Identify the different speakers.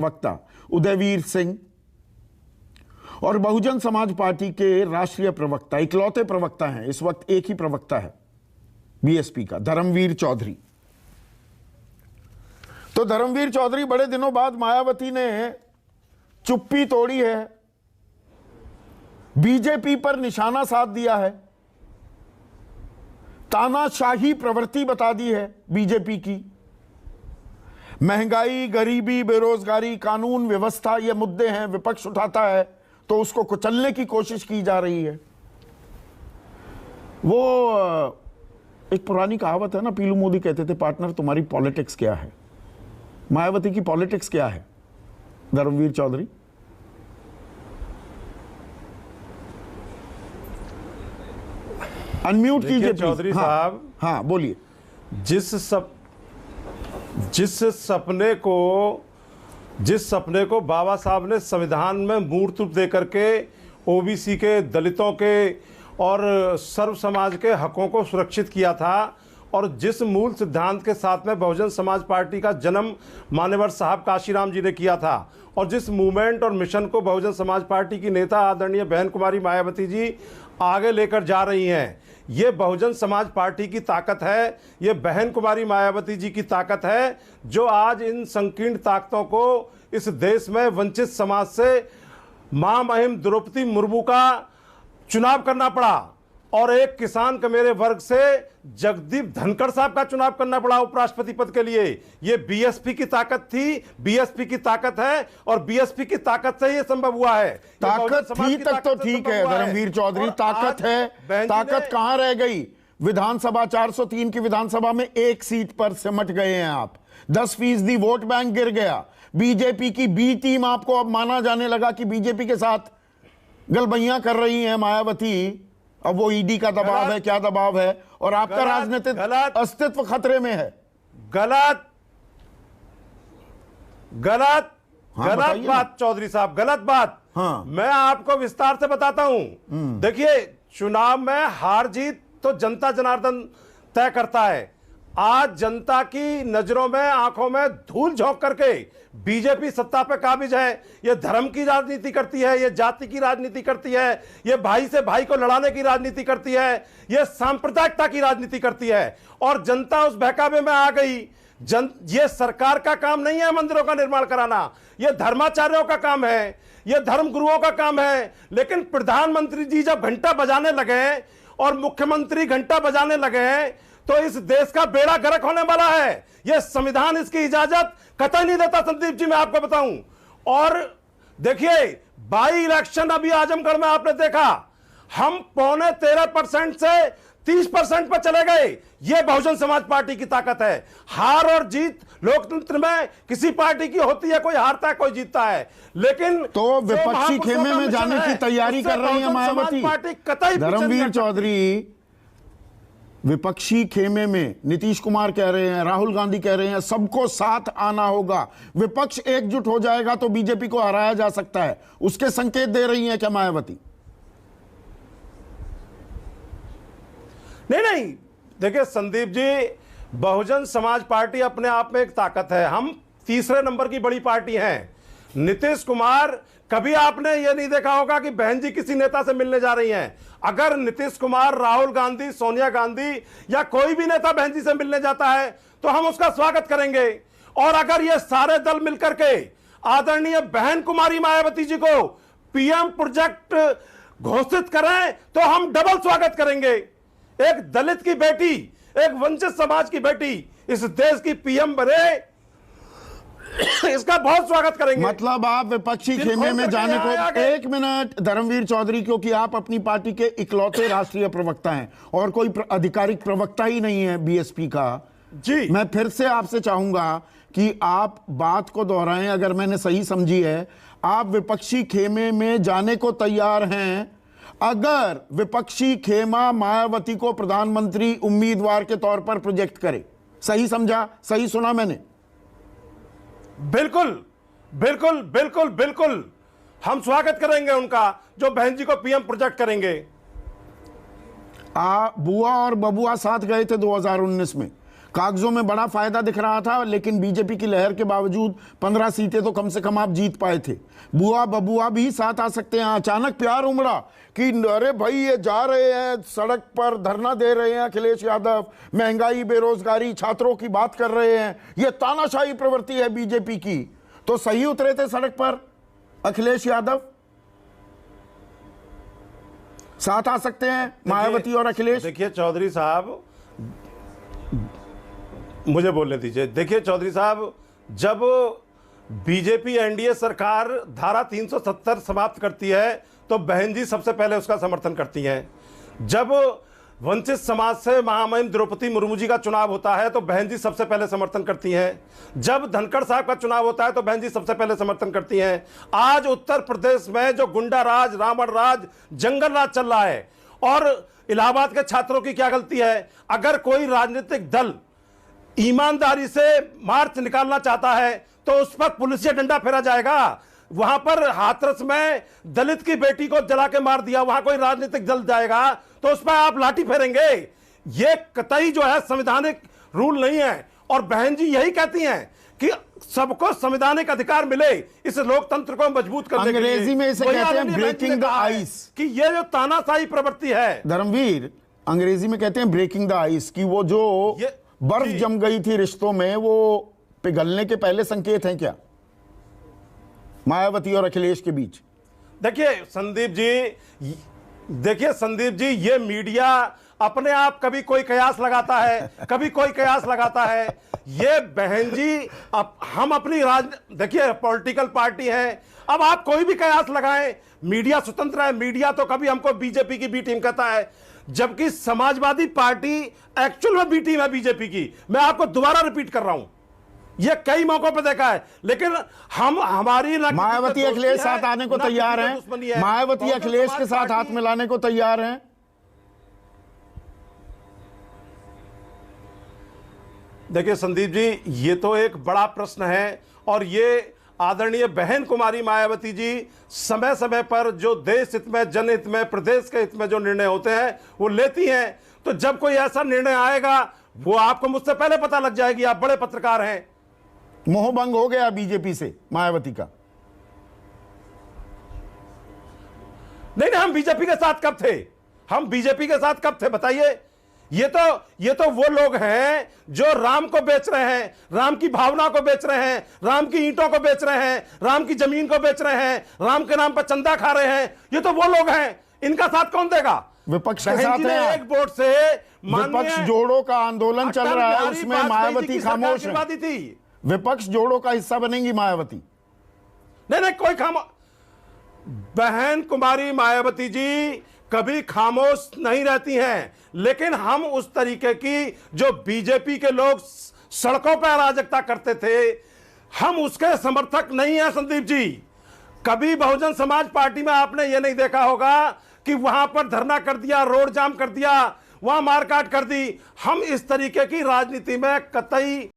Speaker 1: वक्ता उदयवीर सिंह और बहुजन समाज पार्टी के राष्ट्रीय प्रवक्ता, इकलौते प्रवक्ता हैं इस वक्त, एक ही प्रवक्ता है बीएसपी का, धर्मवीर चौधरी। तो धर्मवीर चौधरी, बड़े दिनों बाद मायावती ने चुप्पी तोड़ी है, बीजेपी पर निशाना साध दिया है, तानाशाही प्रवृत्ति बता दी है बीजेपी की। महंगाई, गरीबी, बेरोजगारी, कानून व्यवस्था, ये मुद्दे हैं, विपक्ष उठाता है तो उसको कुचलने की कोशिश की जा रही है। वो एक पुरानी कहावत है ना, पीलू मोदी कहते थे, पार्टनर तुम्हारी पॉलिटिक्स क्या है? मायावती की पॉलिटिक्स क्या है धर्मवीर चौधरी? अनम्यूट कीजिए
Speaker 2: चौधरी साहब।
Speaker 1: हाँ बोलिए।
Speaker 2: जिस सपने को बाबा साहब ने संविधान में मूर्त रूप दे करके ओबीसी के, दलितों के और सर्व समाज के हकों को सुरक्षित किया था, और जिस मूल सिद्धांत के साथ में बहुजन समाज पार्टी का जन्म मान्यवर साहब काशीराम जी ने किया था, और जिस मूवमेंट और मिशन को बहुजन समाज पार्टी की नेता आदरणीय बहन कुमारी मायावती जी आगे लेकर जा रही हैं, ये बहुजन समाज पार्टी की ताकत है, ये बहन कुमारी मायावती जी की ताकत है, जो आज इन संकीर्ण ताकतों को इस देश में वंचित समाज से मां महिम द्रौपदी मुर्मू का चुनाव करना पड़ा, और एक किसान के मेरे वर्ग से जगदीप धनखड़ साहब का चुनाव करना पड़ा उपराष्ट्रपति पद के लिए। ये बीएसपी की ताकत थी, बीएसपी की ताकत है, और बीएसपी की ताकत से ये संभव हुआ है।
Speaker 1: ताकत थी तक तो ठीक है धर्मवीर चौधरी, ताकत है, ताकत कहां रह गई? विधानसभा 403 की विधानसभा में एक सीट पर सिमट गए हैं आप, 10% वोट बैंक गिर गया। बीजेपी की बी टीम आपको अब माना जाने लगा कि बीजेपी के साथ गलबैयां कर रही है मायावती। अब वो ईडी का दबाव है, क्या दबाव है, और आपका राजनीतिक अस्तित्व खतरे में है।
Speaker 2: गलत बात चौधरी साहब, गलत बात।
Speaker 1: हाँ।
Speaker 2: मैं आपको विस्तार से बताता हूं। देखिए, चुनाव में हार जीत तो जनता जनार्दन तय करता है। आज जनता की नजरों में, आंखों में धूल झोंक करके बीजेपी सत्ता पे काबिज है। ये धर्म की राजनीति करती है, ये जाति की राजनीति करती है, ये भाई से भाई को लड़ाने की राजनीति करती है, ये सांप्रदायिकता की राजनीति करती है, और जनता उस बहकावे में आ गई। ये सरकार का काम नहीं है मंदिरों का निर्माण कराना, ये धर्माचार्यों का काम है, ये धर्म गुरुओं का काम है। लेकिन प्रधानमंत्री जी जब घंटा बजाने लगे और मुख्यमंत्री घंटा बजाने लगे, तो इस देश का बेड़ा गर्क होने वाला है। यह संविधान इसकी इजाजत कतई नहीं देता, संदीप जी, मैं आपको बताऊं। और देखिए, बाई इलेक्शन अभी आजमगढ़ में आपने देखा, हम 13.25% से 30% पर चले गए। यह बहुजन समाज पार्टी की ताकत है। हार और जीत लोकतंत्र में किसी पार्टी की होती है, कोई हारता है, कोई जीतता है, लेकिन
Speaker 1: तो विपक्षी खेमे में जाने की तैयारी कर रही है मायावती। धर्मवीर चौधरी, विपक्षी खेमे में नीतीश कुमार कह रहे हैं, राहुल गांधी कह रहे हैं, सबको साथ आना होगा, विपक्ष एकजुट हो जाएगा तो बीजेपी को हराया जा सकता है, उसके संकेत दे रही हैं क्या मायावती?
Speaker 2: नहीं, देखिए संदीप जी, बहुजन समाज पार्टी अपने आप में एक ताकत है। हम तीसरे नंबर की बड़ी पार्टी हैं। नीतीश कुमार, कभी आपने यह नहीं देखा होगा कि बहन जी किसी नेता से मिलने जा रही हैं। अगर नीतीश कुमार, राहुल गांधी, सोनिया गांधी या कोई भी नेता बहन जी से मिलने जाता है तो हम उसका स्वागत करेंगे। और अगर ये सारे दल मिलकर के आदरणीय बहन कुमारी मायावती जी को पीएम प्रोजेक्ट घोषित करें तो हम डबल स्वागत करेंगे। एक दलित की बेटी, एक वंचित समाज की बेटी इस देश की पीएम बने, इसका बहुत स्वागत करेंगे।
Speaker 1: मतलब आप विपक्षी खेमे में जाने को, एक मिनट धर्मवीर चौधरी, क्योंकि आप अपनी पार्टी के इकलौते राष्ट्रीय प्रवक्ता हैं और कोई आधिकारिक प्रवक्ता ही नहीं है बीएसपी का
Speaker 2: जी,
Speaker 1: मैं फिर से आपसे चाहूंगा कि आप बात को दोहराएं, अगर मैंने सही समझी है। आप विपक्षी खेमे में जाने को तैयार हैं अगर विपक्षी खेमा मायावती को प्रधानमंत्री उम्मीदवार के तौर पर प्रोजेक्ट करे। सही समझा, सही सुना मैंने?
Speaker 2: बिल्कुल बिल्कुल बिल्कुल बिल्कुल, हम स्वागत करेंगे उनका, जो बहन जी को पीएम प्रोजेक्ट करेंगे।
Speaker 1: बुआ और बबुआ साथ गए थे 2019 में, कागजों में बड़ा फायदा दिख रहा था, लेकिन बीजेपी की लहर के बावजूद 15 सीटें तो कम से कम आप जीत पाए थे। बुआ बबुआ भी साथ आ सकते हैं। अचानक प्यार उमड़ा कि अरे भाई ये जा रहे हैं सड़क पर धरना दे रहे हैं अखिलेश यादव, महंगाई बेरोजगारी छात्रों की बात कर रहे हैं, ये तानाशाही प्रवृत्ति है बीजेपी की, तो सही उतरे थे सड़क पर अखिलेश यादव। साथ आ सकते हैं मायावती और अखिलेश।
Speaker 2: देखिए चौधरी साहब, मुझे बोलने दीजिए। देखिए चौधरी साहब, जब बीजेपी एनडीए सरकार धारा 370 समाप्त करती है तो बहन जी सबसे पहले उसका समर्थन करती हैं। जब वंचित समाज से महामहिम द्रौपदी मुर्मू जी का चुनाव होता है तो बहन जी सबसे पहले समर्थन करती हैं। जब धनखड़ साहब का चुनाव होता है तो बहन जी सबसे पहले समर्थन करती हैं। आज उत्तर प्रदेश में जो गुंडा राज, रावण राज, जंगल राज चल रहा है, और इलाहाबाद के छात्रों की क्या गलती है? अगर कोई राजनीतिक दल ईमानदारी से मार्च निकालना चाहता है तो उस पर पुलिसिया डंडा फेरा जाएगा। वहां पर हाथरस में दलित की बेटी को जला के मार दिया, वहां कोई राजनीतिक दल जाएगा तो उस पर आप लाठी फेरेंगे? ये कतई जो है संवैधानिक रूल नहीं है। और बहन जी यही कहती हैं कि सबको संवैधानिक अधिकार मिले, इस लोकतंत्र को मजबूत करने के लिए।
Speaker 1: अंग्रेजी में इसे कहते हैं ब्रेकिंग द आइस,
Speaker 2: कि ये जो तानाशाही प्रवृत्ति है
Speaker 1: धर्मवीर, अंग्रेजी में कहते हैं ब्रेकिंग द आइस, कि वो जो बर्फ जम गई थी रिश्तों में वो पिघलने के पहले संकेत हैं क्या मायावती और अखिलेश के बीच?
Speaker 2: देखिए संदीप जी, ये मीडिया अपने आप कभी कोई कयास लगाता है, कभी कोई कयास लगाता है। ये बहन जी, अब हम अपनी देखिए पॉलिटिकल पार्टी है, अब आप कोई भी कयास लगाएं, मीडिया स्वतंत्र है। मीडिया तो कभी हमको बीजेपी की बी टीम कहता है, जबकि समाजवादी पार्टी एक्चुअल में बी टीम है बीजेपी की। मैं आपको दोबारा रिपीट कर रहा हूं, ये कई मौकों पे देखा है। लेकिन हमारी
Speaker 1: मायावती अखिलेश साथ आने को तैयार हैं? मायावती अखिलेश के साथ हाथ मिलाने को तैयार हैं?
Speaker 2: देखिए संदीप जी, ये तो एक बड़ा प्रश्न है, और ये आदरणीय बहन कुमारी मायावती जी समय समय पर जो देश हित में, जनहित में, प्रदेश के हित में जो निर्णय होते हैं वो लेती हैं। तो जब कोई ऐसा निर्णय आएगा वो आपको मुझसे पहले पता लग जाएगी। आप बड़े पत्रकार हैं।
Speaker 1: मोहभंग हो गया बीजेपी से मायावती का?
Speaker 2: नहीं, हम बीजेपी के साथ कब थे? हम बीजेपी के साथ कब थे बताइए? ये तो वो लोग हैं जो राम को बेच रहे हैं, राम की भावना को बेच रहे हैं, राम की ईंटों को बेच रहे हैं, राम की जमीन को बेच रहे हैं, राम के नाम पर चंदा खा रहे हैं। ये तो वो लोग हैं। इनका साथ कौन देगा?
Speaker 1: विपक्ष के साथ है।
Speaker 2: एक वोट से
Speaker 1: विपक्ष जोड़ो का आंदोलन चल रहा है, उसमें मायावती खामोश है। विपक्ष जोड़ो का हिस्सा बनेंगी मायावती?
Speaker 2: नहीं, कोई बहन कुमारी मायावती जी कभी खामोश नहीं रहती हैं। लेकिन हम उस तरीके की जो बीजेपी के लोग सड़कों पर अराजकता करते थे, हम उसके समर्थक नहीं हैं संदीप जी। कभी बहुजन समाज पार्टी में आपने ये नहीं देखा होगा कि वहां पर धरना कर दिया, रोड जाम कर दिया, वहां मारकाट कर दी। हम इस तरीके की राजनीति में कतई